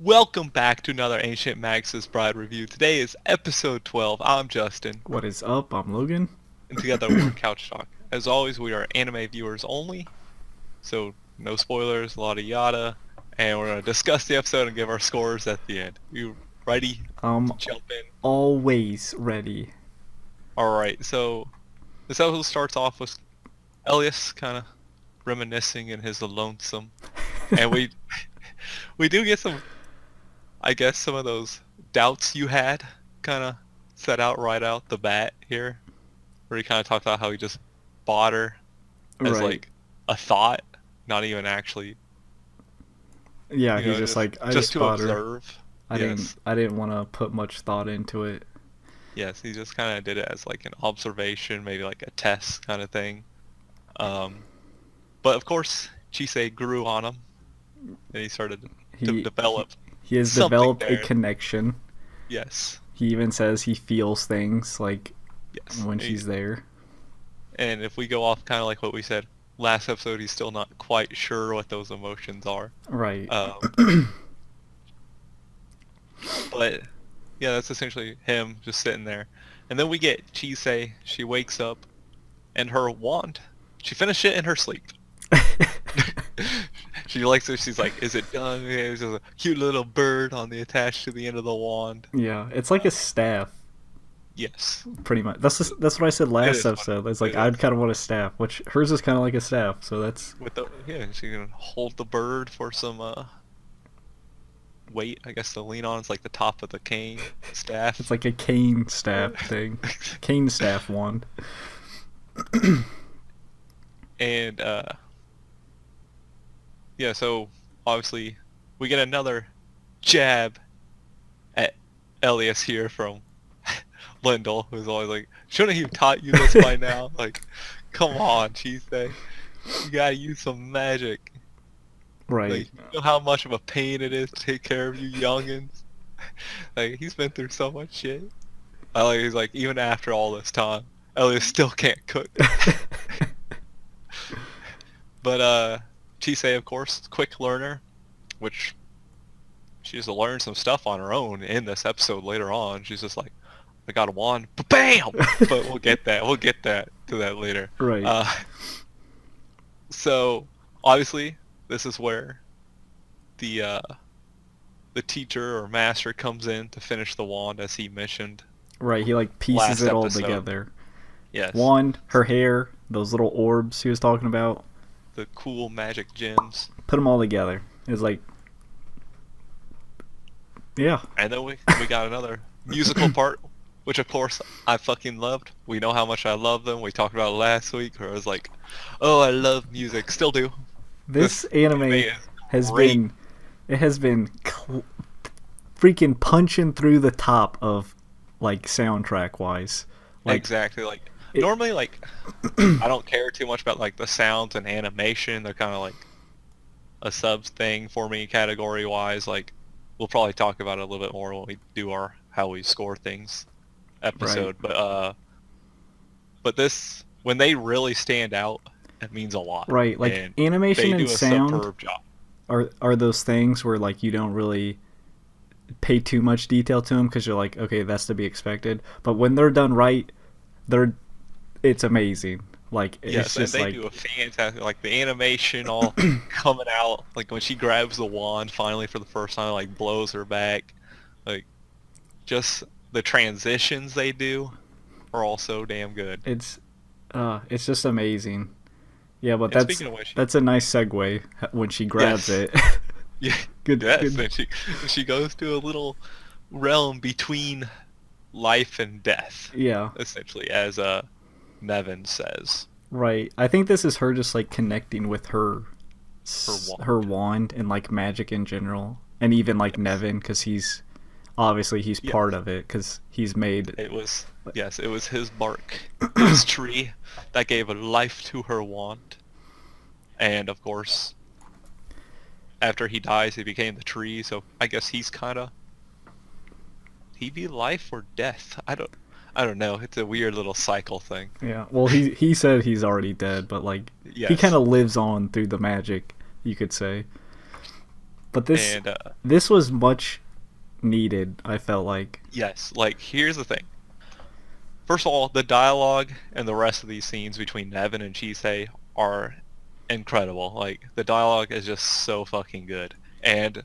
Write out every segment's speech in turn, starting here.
Welcome back to another Ancient Magus Bride review. Today is episode 12. I'm Justin, What is up? I'm Logan. and together we're Couch Talk. As always, we are anime viewers only, so no spoilers, a lot of yada, and we're going to discuss the episode and give our scores at the end. You ready to jump in? Always ready. Alright, so this episode starts off with Elias kind of reminiscing in his lonesome, and we do get some, I guess, some of those doubts you had kind of set out right out the bat here, where he kind of talked about how he just bought her as Right. like a thought, not even actually. Yeah, You he's know, just like, I just just to bought her. observe. I Yes, didn't want to put much thought into it. yes, he just kind of did it as like an observation, maybe like a test kind of thing. But of course, Chisei grew on him, and he started to He develop. he has something developed a there. connection. Yes, He even says he feels things like yes. when And she's there. And if we go off kind of like what we said last episode, he's still not quite sure what those emotions are. Right. But yeah, that's essentially him just sitting there. And then we get Chisei. She wakes up, and her wand, she finished it in her sleep. She likes it. She's like, "Is it done?" Yeah, there's just a cute little bird on the attached to the end of the wand. Yeah, it's like a staff, Yes. pretty much. That's what I said It last is funny. episode. It's like It I'd is. kind of want a staff, which hers is kind of like a staff. So that's With the she can hold the bird for some weight, I guess, to lean on. It's like the top of the cane staff. it's like a cane staff thing, cane staff wand. And yeah, so obviously we get another jab at Elias here from Lindell, who's always like, "Shouldn't he have taught you this by now?" Like, come on, Cheesesteak. You gotta use some magic. Right. Like, you know how much of a pain it is to take care of you youngins? Like, he's been through so much shit. I like, he's like, even after all this time, Elias still can't cook. But Chisei, of course, quick learner, which she just learned some stuff on her own in this episode later on. She's just like, I got a wand, bam! But we'll get that. We'll get to that later. Right. So obviously, this is where the teacher or master comes in to finish the wand, as he mentioned. Right, he like pieces last it all episode. together. Yes. Wand, her hair, those little orbs he was talking about. The cool magic gems. Put them all together. It's like, yeah, And then we got another musical part, which of course I fucking loved. We know how much I love them. We talked about it last week, where I was like, "Oh, I love music." Still do. this anime anime is has great. been, it has been freaking punching through the top of like soundtrack wise. Like, Exactly. Like it- normally, like I don't care too much about like the sounds and animation. They're kind of like a sub thing for me, category wise. Like we'll probably talk about it a little bit more when we do our how we score things episode. But this, when they really stand out, it means a lot. right, like And animation they and do a sound superb job. are those things where like you don't really pay too much detail to them because you're like, okay, that's to be expected. But when they're done right, it's amazing. Like it's Yes, and just they like, do a fantastic, like the animation all coming out, like when she grabs the wand finally for the first time, like blows her back, like just the transitions they do are all so damn good. it's just amazing. Yeah, but And speaking of which, that's a nice segue when she grabs Yes. it. yeah, Good, yes, good. and she goes to a little realm between life and death, Yeah, essentially, as Nevin says. right. I think this is her just like connecting with wand. her wand and like magic in general, and even like Nevin because he's obviously Yes. part of it because he's made. It was it was his bark, his tree, that gave a life to her wand. And of course, after he dies, he became the tree. So I guess he'd be life or death. I don't know. It's a weird little cycle thing. Yeah, well, he said he's already dead, but like he Yes. kind of lives on through the magic, you could say. But And this was much needed, I felt like. yes, like here's the thing. First of all, the dialogue and the rest of these scenes between Nevin and Chisei are incredible. Like the dialogue is just so fucking good, and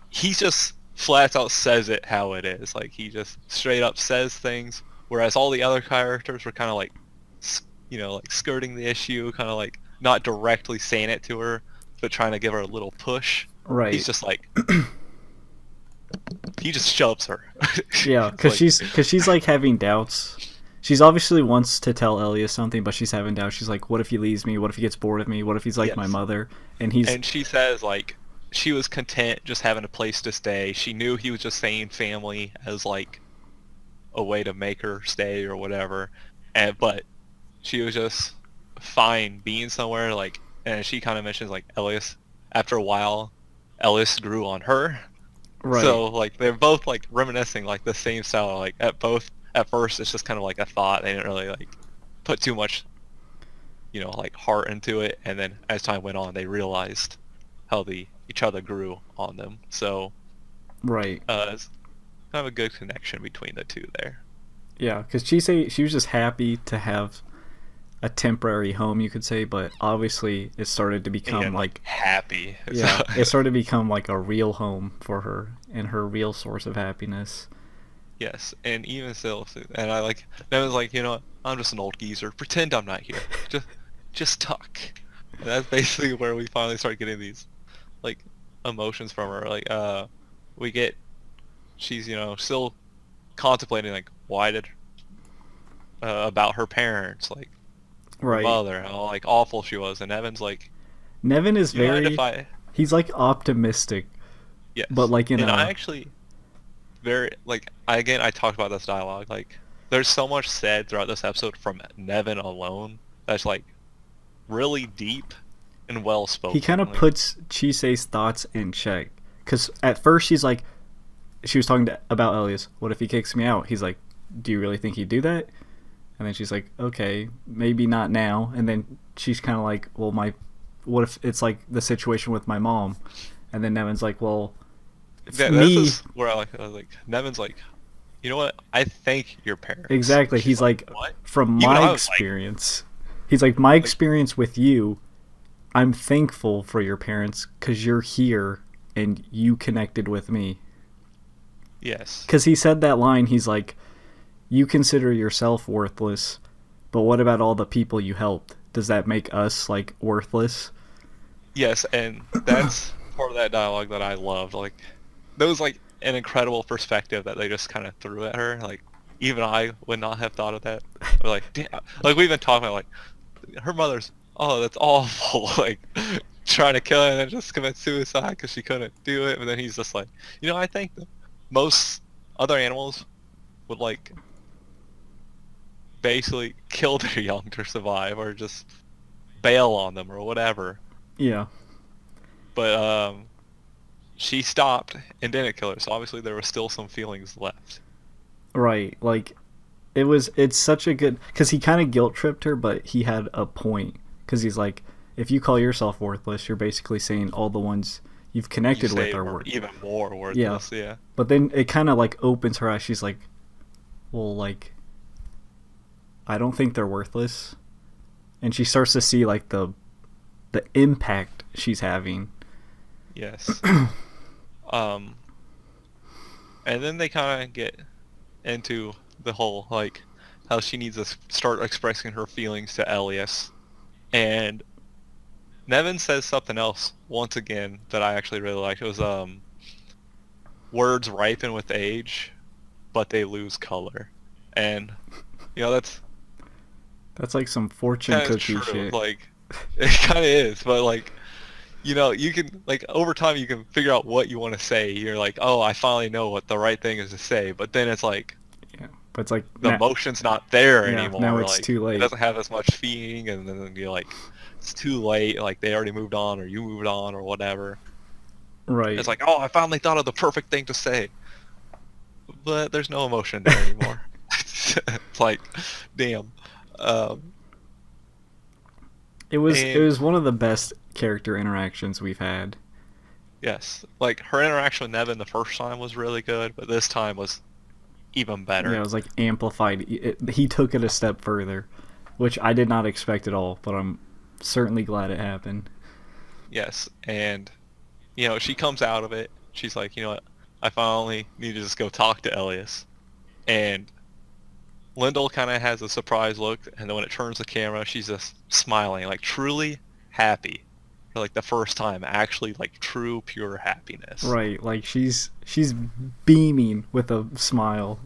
he just flat out says it how it is. Like he just straight up says things, whereas all the other characters were kind of like, like skirting the issue, kind of like not directly saying it to her, but trying to give her a little push. He's Right. just like, he just shoves her. Yeah, because she's like having doubts. She's obviously wants to tell Elias something, but she's having doubts. She's like, what if he leaves me? What if he gets bored of me? What if he's like my Yes. mother? And she says like she was content just having a place to stay. She knew he was just saying family as like a way to make her stay or whatever, but she was just fine being somewhere. Like, and she kind of mentions like Elias. After a while, Elias grew on her. right. So like they're both like reminiscing like the same style. Like at first it's just kind of like a thought. They didn't really like put too much, like heart into it. And then as time went on, they realized how each other grew on them. So Right. it's kind of a good connection between the two there. Yeah, because she was just happy to have a temporary home, you could say, but obviously it started to become And like happy. yeah, it started to become like a real home for her and her real source of happiness. Yes, and even still, and I like that was like, I'm just an old geezer. Pretend I'm not here. Just talk. And that's basically where we finally start getting these like emotions from her. Like she's still contemplating like why did about her parents, like her Right. mother, how like awful she was, and Evan's like, Nevin is you mind very if I? he's like optimistic, Yes, but like in and a I actually very like I talked about this dialogue. Like there's so much said throughout this episode from Nevin alone that's like really deep and well spoken. he kind of Like, puts Chisei's thoughts in check. Because at first she was talking about Elias. What if he kicks me out? He's like, do you really think he'd do that? And then she's like, okay, maybe not now. And then she's kind of like, well, what if it's like the situation with my mom? And then Nevin's like, well, that's me. just where I was like Nevin's like, you know what? I thank your parents. Exactly. She's He's like, what? from Even I my was like- experience. He's like, my experience with you, I'm thankful for your parents because you're here and you connected with me. Yes. Because he said that line, he's like, you consider yourself worthless, but what about all the people you helped? Does that make us, like, worthless? Yes, and that's part of that dialogue that I loved. Like, that was like an incredible perspective that they just kind of threw at her. Like, even I would not have thought of that. Or like, damn, like we've been talking about like her mother's. Oh, that's awful. Like, trying to kill her and then just commit suicide because she couldn't do it. But then he's just like, I think that most other animals would like basically kill their young to survive or just bail on them or whatever. Yeah. But she stopped and didn't kill her, so obviously there was still some feelings left. Right. Like, it's such a good... Because he kind of guilt-tripped her, but he had a point. Because he's like, if you call yourself worthless, you're basically saying all the ones you've connected You with say are we're worthless. even more worthless, yeah. But then it kind of, like, opens her eyes. She's like, well, like, I don't think they're worthless. And she starts to see, like, the impact she's having. Yes. And then they kind of get into the whole, like, how she needs to start expressing her feelings to Elias. And Nevin says something else, once again, that I actually really liked. It was, words ripen with age, but they lose color. And, that's like some fortune kind of cookie true. shit. Like, it kind of is, but, like, you can, like, over time you can figure out what you want to say. You're like, oh, I finally know what the right thing is to say. But then it's like, Yeah, but it's like the emotion's not there Yeah, anymore. now it's like, too late. It doesn't have as much feeling, and then you're like, it's too late. Like, they already moved on, or you moved on, or whatever. right. It's like, oh, I finally thought of the perfect thing to say. But there's no emotion there anymore. It's like, damn. It was one of the best character interactions we've had. Yes. Like, her interaction with Nevin the first time was really good, but this time was even Yeah, better. it was like amplified. He took it a step further, which I did not expect at all, but I'm certainly glad it happened. Yes. And, she comes out of it. She's like, you know what? I finally need to just go talk to Elias. And Lyndall kind of has a surprised look, and then when it turns the camera, she's just smiling, like truly happy. For like the first time, actually like true, pure happiness. Right, like she's beaming with a smile.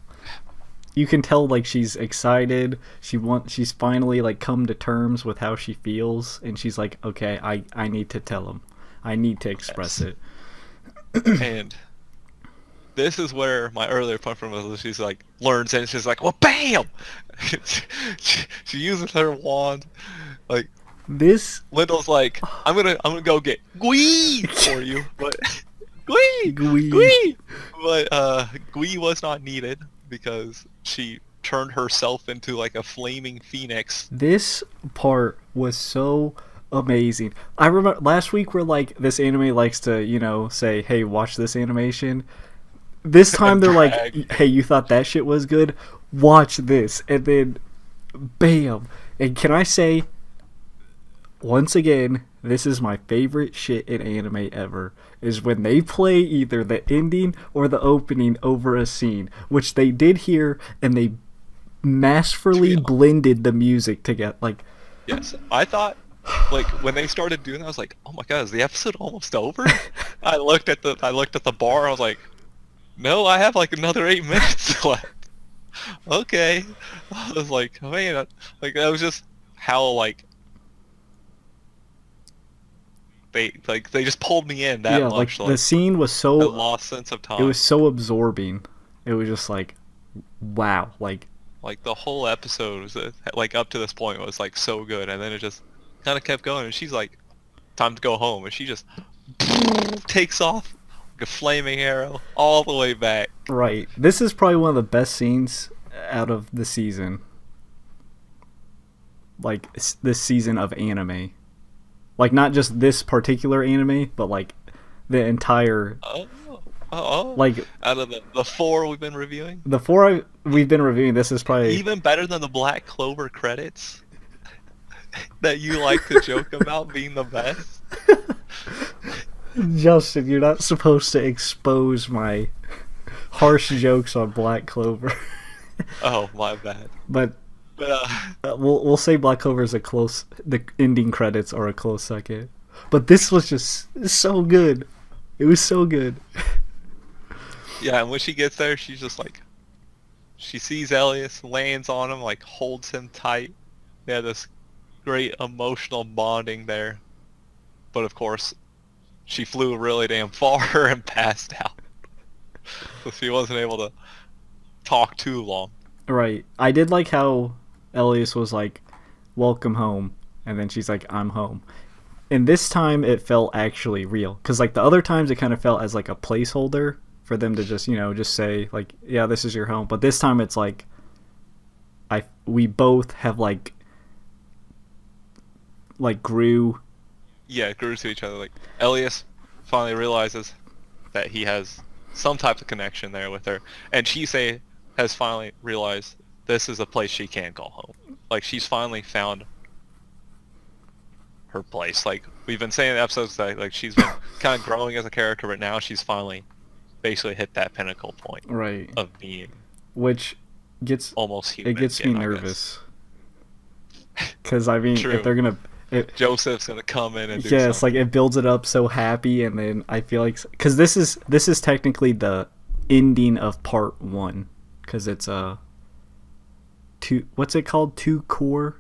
You can tell like she's excited. She's finally like come to terms with how she feels, and she's like, okay, I need to tell him. I need to express Yes. it. And this is where my earlier point from was she's like learns and she's like, well, bam! she uses her wand. Like This Lyndall's like, I'm gonna go get Gwee for you, but Gwee, Gui. Gwee, but Gwee was not needed because she turned herself into like a flaming phoenix. This part was so amazing. I remember last week we're like, this anime likes to, say, hey, watch this animation. This time And they're brag. like, hey, you thought that shit was good? Watch this. And then, bam. And can I say, once again, this is my favorite shit in anime ever, is when they play either the ending or the opening over a scene, which they did here, and they masterfully Yeah. blended the music together. Like, Yes, I thought, like when they started doing that, I was like, oh my god, is the episode almost over? I looked at the bar. I was like, no, I have like another 8 minutes left. Okay, I was like, man, like that was just how like they just pulled me in that yeah, like much. the Like scene was I so, lost sense of it time. was so absorbing. It was just like, wow. Like, Like the whole episode was like up to this point was like so good, and then it just kind of kept going. And she's like, time to go home, and she just takes off like a flaming arrow all the way back. right. This is probably one of the best scenes out of the season. Like, this season of anime. Like, not just this particular anime, but like the entire, Oh, oh, like, out of the four we've been reviewing, the four we've been reviewing, this is probably even better than the Black Clover credits that you like to joke about being the best. Justin, you're not supposed to expose my harsh jokes on Black Clover. Oh, my bad. But But we'll say Black Clover is a close. The ending credits are a close second. But this was just so good. It was so good. yeah, and when she gets there, she's just like, she sees Elias, lands on him, like holds him tight. They have this great emotional bonding there. But of course, she flew really damn far and passed out. So she wasn't able to talk too long. Right. I did like how Elias was like, "Welcome home," and then she's like, "I'm home." And this time it felt actually real, because like the other times it kind of felt as like a placeholder for them to just just say like, "Yeah, this is your home." But this time it's like, we both have like grew. Yeah, it grew to each other. Like Elias finally realizes that he has some type of connection there with her, and Chise has finally realized this is a place she can call home. Like she's finally found her place. Like we've been saying in episodes that like she's been kind of growing as a character, but now she's finally basically hit that pinnacle point Right. of being Which gets almost human. it gets me again, I guess. nervous. Because I mean, True. if they're gonna, Joseph's gonna come in and do yeah, it's like something. it builds it up so happy, and then I feel like, because this is technically the ending of part one, because it's what's it called, two core?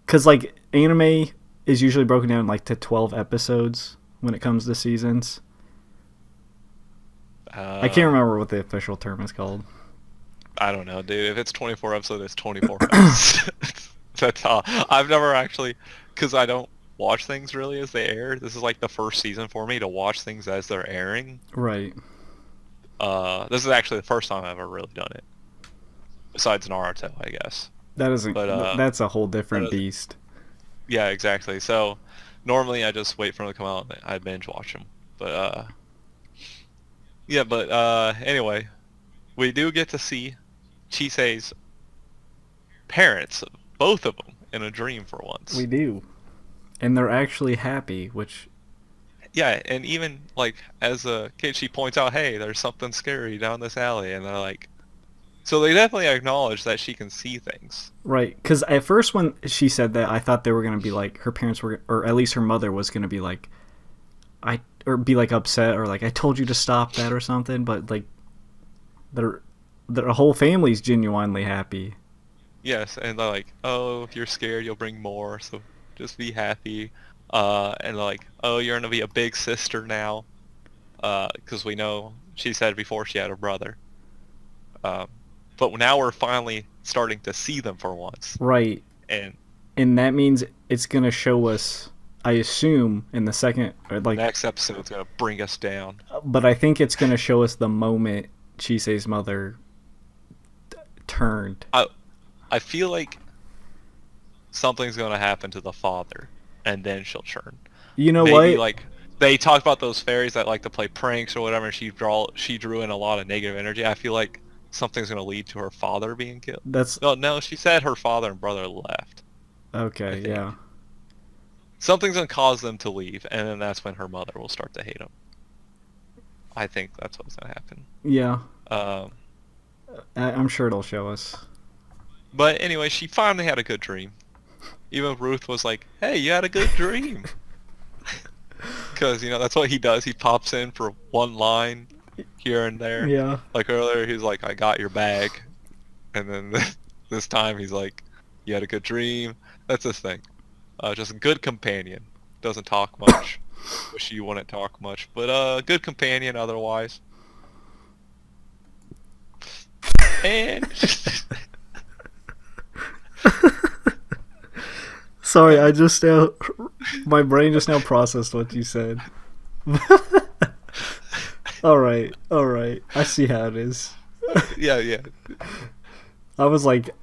Because like anime is usually broken down like to 12 episodes when it comes to seasons. I can't remember what the official term is called. I don't know, dude. If it's 24 episodes, it's 24 episodes. That's how. I've never actually, because I don't watch things really as they air. This is like the first season for me to watch things as they're airing. Right. This is actually the first time I've ever really done it. Besides Naruto, I guess. That isn't. But, That's a whole different that is- beast. Yeah, exactly. So, Normally I just wait for them to come out and I binge watch them. But yeah, but anyway, we do get to see Chisei's parents, both of them, in a dream for once. We do. And they're actually happy, which... Yeah, and even, like, as a kid, she points out, hey, there's something scary down this alley, and they're like... So they definitely acknowledge that she can see things. Right, because at first when she said that, I thought they were going to be like, her parents were, or at least her mother was going to be like, or be like upset, or like, I told you to stop that or something, but like, their whole family's genuinely happy. Yes, and they're like, oh, if you're scared, you'll bring more, so just be happy. And they're like, oh, you're gonna be a big sister now, because we know she said before she had a brother. But now we're finally starting to see them for once. Right. And that means it's gonna show us, I assume, in the second, or like next episode's gonna bring us down. But I think it's gonna show us the moment Chisei's mother turned. I feel like something's gonna happen to the father, and then she'll turn. You know Maybe, what? like, they talk about those fairies that like to play pranks or whatever, and she drew in a lot of negative energy. I feel like something's gonna lead to her father being killed. No, she said her father and brother left. Okay, yeah. Something's gonna cause them to leave, and then that's when her mother will start to hate them. I think that's what's gonna happen. Yeah. I'm sure it'll show us. But anyway, she finally had a good dream. Even Ruth was like, hey, you had a good dream. Because, that's what he does. He pops in for one line here and there. Yeah. Like earlier, he was like, I got your bag. And then this time, he's like, you had a good dream. That's his thing. Just a good companion. Doesn't talk much. Wish you wouldn't talk much. But good companion otherwise. And... Sorry, my brain just now processed what you said. All right. I see how it is. Yeah. I was like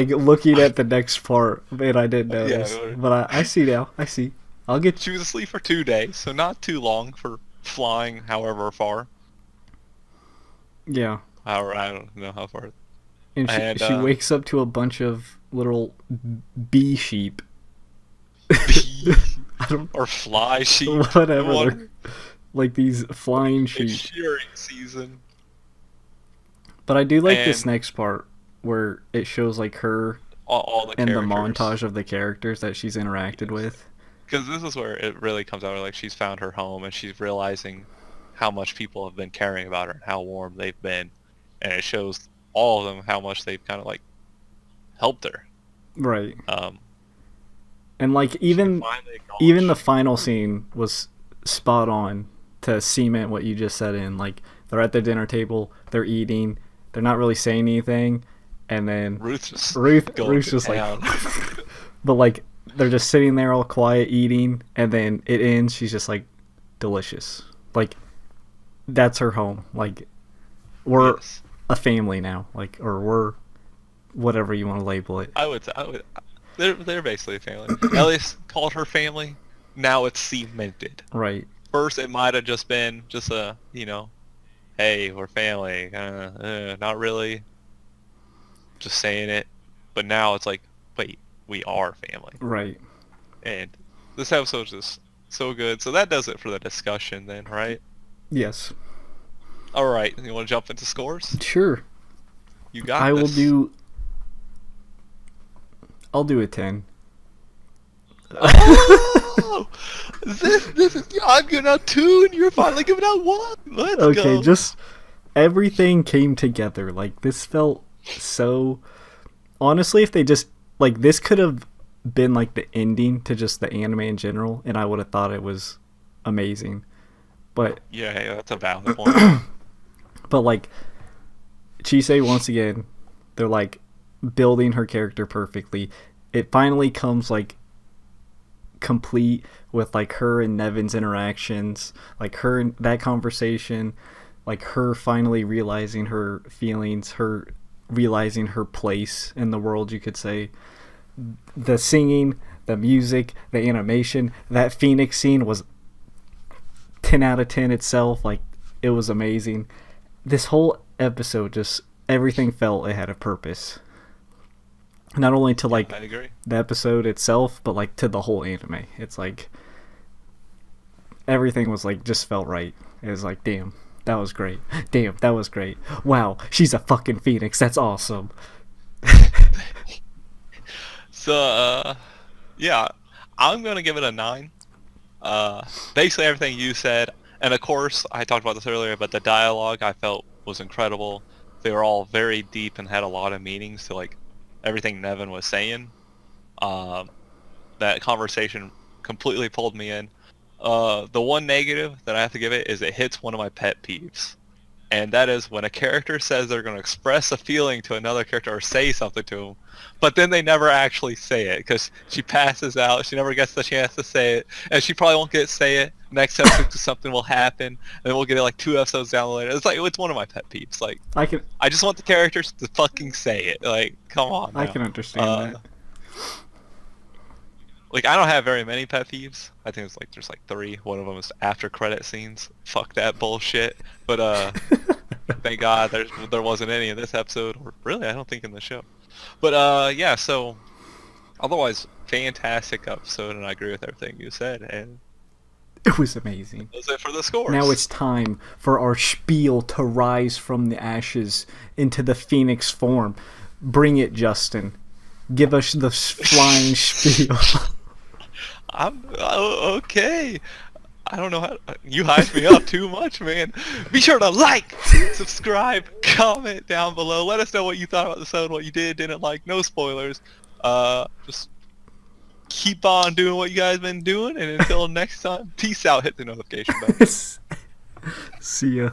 looking at the next part, and I didn't notice. Yeah, but I see now. I see. I'll get. She was asleep for 2 days, so not too long for flying, however far. Yeah. I don't know how far. And she wakes up to a bunch of little bee sheep. Or fly sheep. Whatever. Like these flying sheep. It's shearing season. But I do like this next part where it shows like her all the and characters. the montage of the characters that she's interacted with. Because this is where it really comes out. Like, she's found her home and she's realizing how much people have been caring about her and how warm they've been. And it shows all of them how much they've kind of like helped her. Right. And like even the final scene was spot on to cement what you just said in. Like, they're at the dinner table, they're eating, they're not really saying anything, and then Ruth's just like but like they're just sitting there all quiet eating, and then it ends, she's just like, delicious. Like, that's her home. Like, we're a family now, like, or we're whatever you want to label it. I would. They're basically a family. Elias called her family. Now it's cemented. Right. First, it might have just been just a, hey, we're family. Not really. Just saying it. But now it's like, wait, we are family. Right. And this episode's just so good. So that does it for the discussion then, right? Yes. All right. You want to jump into scores? Sure. You got this. I'll do a 10. Oh! this is, I'm giving out 2 and you're finally giving out 1. Let's go. Okay, just everything came together. Like, this felt so... Honestly, if they just... Like, this could have been, like, the ending to just the anime in general, and I would have thought it was amazing. But... Yeah, that's a valid point. But, like, Chisei, once again, they're, like, building her character perfectly. It finally comes, like, complete with, like, her and Nevin's interactions, like, her and that conversation, like, her finally realizing her feelings, her realizing her place in the world, you could say. The singing, The music, the animation, that Phoenix scene was 10 out of 10 itself. Like, it was amazing. This whole episode, just everything felt it had a purpose. Not only to like I agree. the episode itself, but like to the whole anime. It's like everything was like just felt right. It was like, damn, that was great. Damn, that was great. Wow, she's a fucking phoenix. That's awesome. So, yeah, I'm gonna give it a 9. Basically everything you said, and of course I talked about this earlier, but the dialogue I felt was incredible. They were all very deep and had a lot of meanings to like everything Nevin was saying. That conversation completely pulled me in. The one negative that I have to give it is it hits one of my pet peeves. And that is when a character says they're going to express a feeling to another character or say something to them, but then they never actually say it because she passes out. She never gets the chance to say it, and she probably won't get to say it. Next episode, something will happen, and then we'll get it like 2 episodes down the line. It's like it's one of my pet peeves. Like I just want the characters to fucking say it. Like, come on. I now. can understand that. Like, I don't have very many pet peeves. I think it's like there's like 3. One of them is after credit scenes. Fuck that bullshit. But thank God there wasn't any in this episode, or really I don't think in the show. But yeah, so otherwise fantastic episode, and I agree with everything you said. And It was amazing. that's it for the scores. Now it's time for our spiel to rise from the ashes into the phoenix form. Bring it, Justin. Give us the flying spiel. Okay. I don't know how you hyped me up too much, man. Be sure to like, subscribe, comment down below. Let us know what you thought about the episode, what you didn't like. No spoilers. Just keep on doing what you guys been doing, and until next time, peace out. Hit the notification bell. See ya.